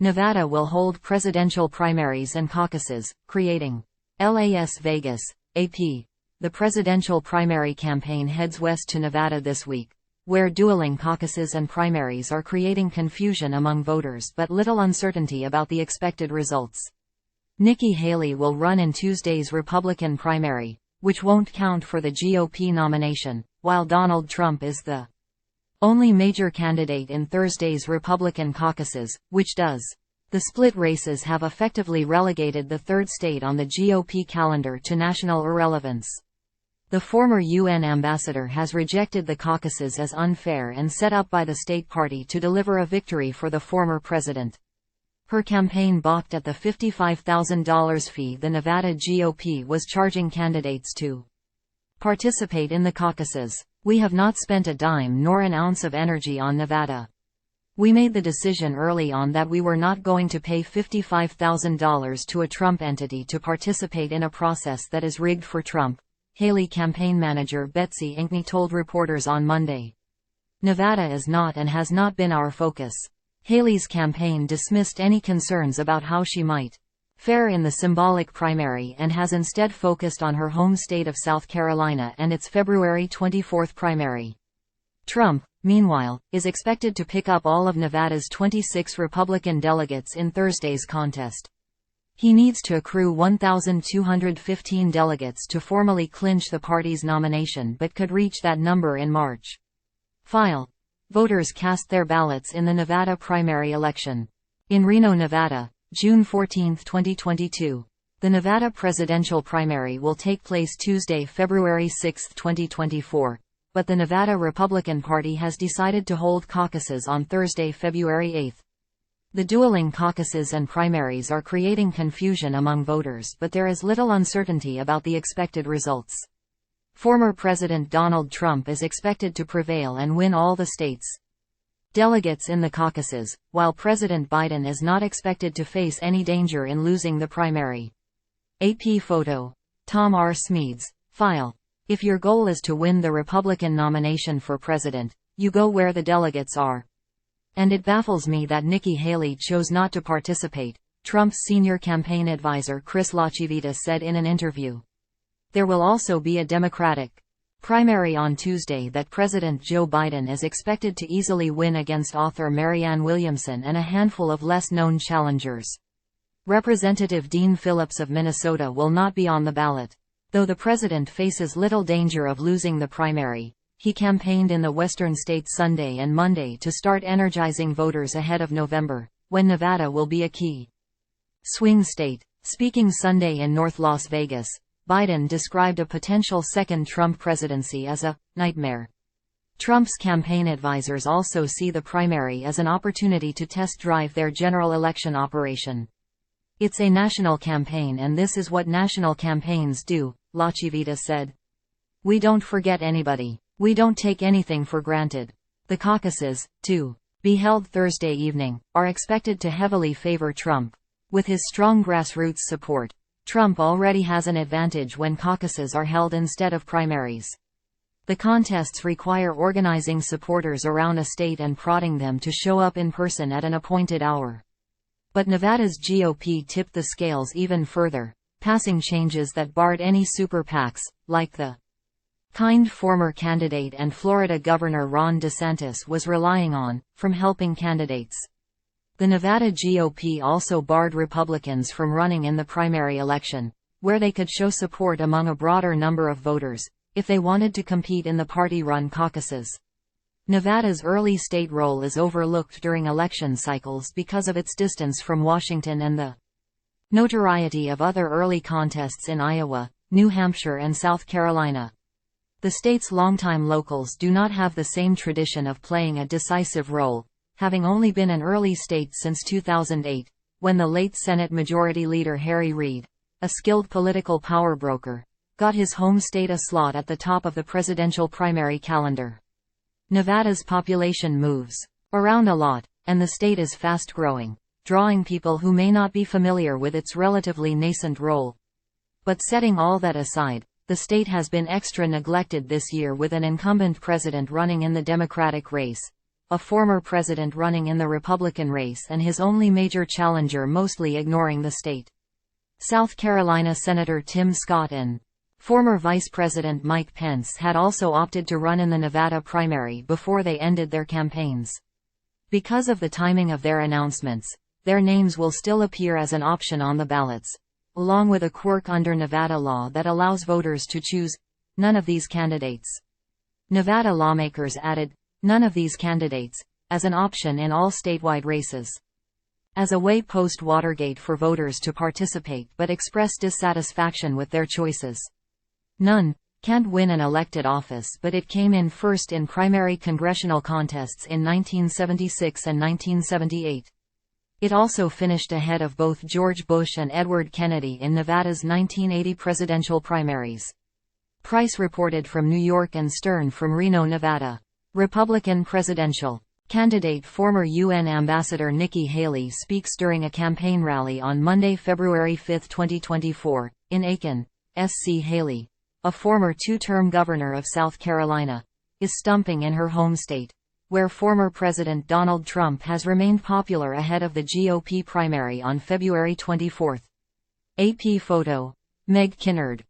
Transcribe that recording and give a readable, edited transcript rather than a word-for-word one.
Nevada will hold presidential primaries and caucuses, creating Las Vegas, AP. The presidential primary campaign heads west to Nevada this week, where dueling caucuses and primaries are creating confusion among voters but little uncertainty about the expected results. Nikki Haley will run in Tuesday's Republican primary, which won't count for the GOP nomination, while Donald Trump is the only major candidate in Thursday's Republican caucuses, which does. The split races have effectively relegated the third state on the GOP calendar to national irrelevance. The former UN ambassador has rejected the caucuses as unfair and set up by the state party to deliver a victory for the former president. Her campaign balked at the $55,000 fee the Nevada GOP was charging candidates to participate in the caucuses. "We have not spent a dime nor an ounce of energy on Nevada. We made the decision early on that we were not going to pay $55,000 to a Trump entity to participate in a process that is rigged for Trump," Haley campaign manager Betsy Ankney told reporters on Monday. "Nevada is not and has not been our focus." Haley's campaign dismissed any concerns about how she might fare in the symbolic primary and has instead focused on her home state of South Carolina and its February 24 primary. Trump, meanwhile, is expected to pick up all of Nevada's 26 Republican delegates in Thursday's contest. He needs to accrue 1,215 delegates to formally clinch the party's nomination but could reach that number in March. Voters cast their ballots in the Nevada primary election. In Reno, Nevada, June 14, 2022. The Nevada presidential primary will take place Tuesday, February 6, 2024, but the Nevada Republican Party has decided to hold caucuses on Thursday, February 8. The dueling caucuses and primaries are creating confusion among voters, but there is little uncertainty about the expected results. Former President Donald Trump is expected to prevail and win all the states' delegates in the caucuses, while President Biden is not expected to face any danger in losing the primary. AP photo. Tom R. Smedes. If your goal is to win the Republican nomination for president, you go where the delegates are. And it baffles me that Nikki Haley chose not to participate, Trump's senior campaign advisor Chris LaChivita said in an interview. There will also be a Democratic primary on Tuesday that President Joe Biden is expected to easily win against author Marianne Williamson and a handful of less-known challengers. Representative Dean Phillips of Minnesota will not be on the ballot. Though the president faces little danger of losing the primary, he campaigned in the western states Sunday and Monday to start energizing voters ahead of November, when Nevada will be a key swing state. Speaking Sunday in North Las Vegas, Biden described a potential second Trump presidency as a nightmare. Trump's campaign advisors also see the primary as an opportunity to test drive their general election operation. "It's a national campaign and this is what national campaigns do," LaChivita said. "We don't forget anybody. We don't take anything for granted." The caucuses, to be held Thursday evening, are expected to heavily favor Trump. With his strong grassroots support, Trump already has an advantage when caucuses are held instead of primaries. The contests require organizing supporters around a state and prodding them to show up in person at an appointed hour. But Nevada's GOP tipped the scales even further, passing changes that barred any super PACs, like the kind former candidate and Florida Governor Ron DeSantis was relying on, from helping candidates. The Nevada GOP also barred Republicans from running in the primary election, where they could show support among a broader number of voters, if they wanted to compete in the party-run caucuses. Nevada's early state role is overlooked during election cycles because of its distance from Washington and the notoriety of other early contests in Iowa, New Hampshire and South Carolina. The state's longtime locals do not have the same tradition of playing a decisive role, having only been an early state since 2008, when the late Senate Majority Leader Harry Reid, a skilled political power broker, got his home state a slot at the top of the presidential primary calendar. Nevada's population moves around a lot, and the state is fast-growing, drawing people who may not be familiar with its relatively nascent role. But setting all that aside, the state has been extra neglected this year with an incumbent president running in the Democratic race, a former president running in the Republican race and his only major challenger mostly ignoring the state. South Carolina Senator Tim Scott and former Vice President Mike Pence had also opted to run in the Nevada primary before they ended their campaigns. Because of the timing of their announcements, their names will still appear as an option on the ballots, along with a quirk under Nevada law that allows voters to choose none of these candidates. Nevada lawmakers added none of these candidates as an option in all statewide races, as a way post-Watergate for voters to participate but express dissatisfaction with their choices. None can't win an elected office, but it came in first in primary congressional contests in 1976 and 1978. It also finished ahead of both George Bush and Edward Kennedy in Nevada's 1980 presidential primaries. Price reported from New York and Stern from Reno, Nevada. Republican presidential candidate former UN Ambassador Nikki Haley speaks during a campaign rally on Monday, February 5, 2024, in Aiken. SC Haley, a former two-term governor of South Carolina, is stumping in her home state, where former President Donald Trump has remained popular ahead of the GOP primary on February 24. AP photo. Meg Kinnard.